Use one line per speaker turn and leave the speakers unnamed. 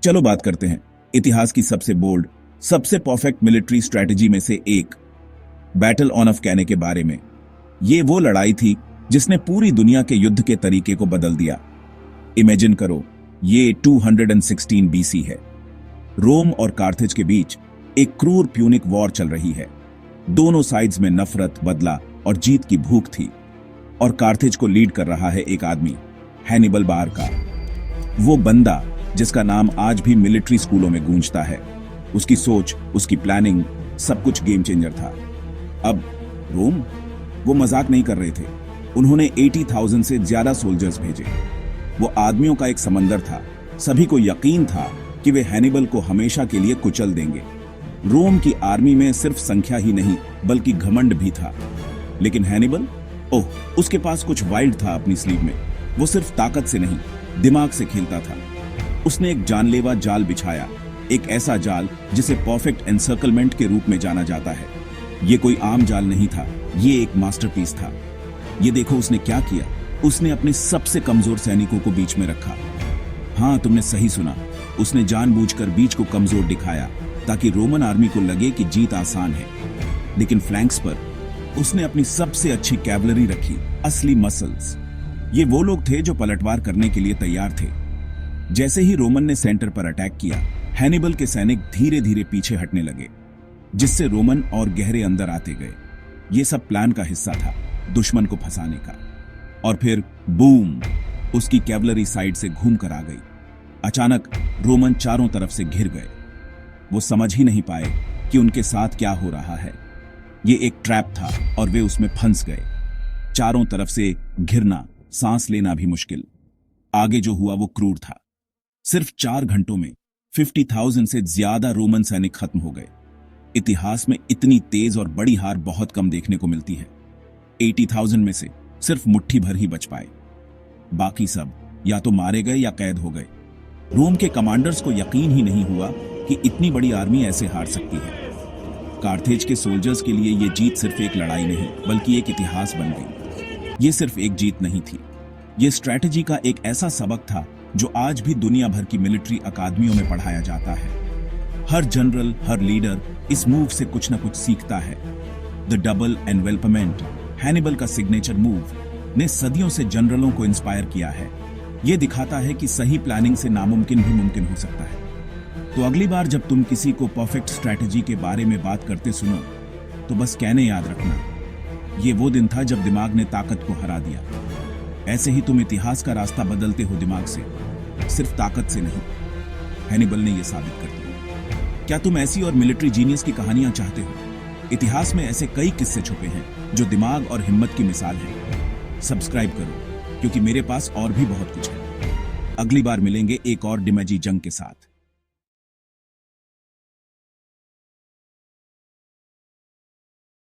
चलो बात करते हैं इतिहास की सबसे बोल्ड, सबसे परफेक्ट मिलिट्री स्ट्रेटजी में से एक, बैटल ऑफ कैने के बारे में। ये वो लड़ाई थी जिसने पूरी दुनिया के युद्ध के तरीके को बदल दिया। इमेजिन करो, ये 216 बीसी है। रोम और कार्थेज के बीच एक क्रूर प्यूनिक वॉर चल रही है। दोनों साइड्स में नफरत, बदला और जीत की भूख थी। और कार्थेज को लीड कर रहा है एक आदमी, हैनिबल बार का, वो बंदा जिसका नाम आज भी मिलिट्री स्कूलों में गूंजता है। उसकी सोच, उसकी प्लानिंग, सब कुछ गेम चेंजर था। अब रोम, वो मजाक नहीं कर रहे थे। उन्होंने 80,000 से ज्यादा सोल्जर्स भेजे। वो आदमियों का एक समंदर था। सभी को यकीन था कि वे हैनिबल को हमेशा के लिए कुचल देंगे। रोम की आर्मी में सिर्फ संख्या ही नहीं बल्कि घमंड भी था। लेकिन हैनिबल, उसके पास कुछ वाइल्ड था अपनी स्लीव में। वो सिर्फ ताकत से नहीं, दिमाग से खेलता था। उसने एक जानलेवा जाल बिछाया, एक ऐसा जाल जिसे परफेक्ट एनसर्कलमेंट के रूप में जाना जाता है। ये कोई आम जाल नहीं था, ये एक मास्टरपीस था। ये देखो उसने क्या किया। उसने अपने सबसे कमजोर सैनिकों को बीच में रखा। हाँ, तुमने सही सुना। उसने जानबूझकर बीच को कमजोर दिखाया ताकि रोमन आर्मी को लगे कि जीत आसान है। लेकिन फ्लैंक्स पर उसने अपनी सबसे अच्छी कैवलरी रखी, असली मसल्स। ये वो लोग थे जो पलटवार करने के लिए तैयार थे। जैसे ही रोमन ने सेंटर पर अटैक किया, हैनिबल के सैनिक धीरे धीरे पीछे हटने लगे, जिससे रोमन और गहरे अंदर आते गए। ये सब प्लान का हिस्सा था, दुश्मन को फंसाने का। और फिर बूम, उसकी कैवलरी साइड से घूम कर आ गई। अचानक रोमन चारों तरफ से घिर गए। वो समझ ही नहीं पाए कि उनके साथ क्या हो रहा है। ये एक ट्रैप था और वे उसमें फंस गए। चारों तरफ से घिरना, सांस लेना भी मुश्किल। आगे जो हुआ वो क्रूर था। सिर्फ 4 घंटों में 50,000 से ज्यादा रोमन सैनिक खत्म हो गए। इतिहास में इतनी तेज और बड़ी हार बहुत कम देखने को मिलती है। 80,000 में से सिर्फ मुट्ठी भर ही बच पाए। बाकी सब या तो मारे गए या कैद हो गए। रोम के कमांडर्स को यकीन ही नहीं हुआ कि इतनी बड़ी आर्मी ऐसे हार सकती है। कार्थेज के सोल्जर्स के लिए ये जीत सिर्फ एक लड़ाई नहीं बल्कि एक इतिहास बन गई। ये सिर्फ एक जीत नहीं थी, ये स्ट्रैटेजी का एक ऐसा सबक था जो आज भी दुनिया भर की मिलिट्री अकादमियों में पढ़ाया जाता है। हर जनरल, हर लीडर इस मूव से कुछ न कुछ सीखता है। द डबल एनवेलपमेंट, हैनिबल का सिग्नेचर मूव, ने सदियों से जनरलों को इंस्पायर किया है। यह दिखाता है कि सही प्लानिंग से नामुमकिन भी मुमकिन हो सकता है। तो अगली बार जब तुम किसी को परफेक्ट स्ट्रैटेजी के बारे में बात करते सुनो, तो बस कहने याद रखना, ये वो दिन था जब दिमाग ने ताकत को हरा दिया। ऐसे ही तुम इतिहास का रास्ता बदलते हो दिमाग से, सिर्फ ताकत से नहीं। हैनिबल ने यह साबित कर दिया। क्या तुम ऐसी और मिलिट्री जीनियस की कहानियां चाहते हो? इतिहास में ऐसे कई किस्से छुपे हैं जो दिमाग और हिम्मत की मिसाल हैं। सब्सक्राइब करो, क्योंकि मेरे पास और भी बहुत कुछ है। अगली बार मिलेंगे एक और डिमेजी जंग के साथ।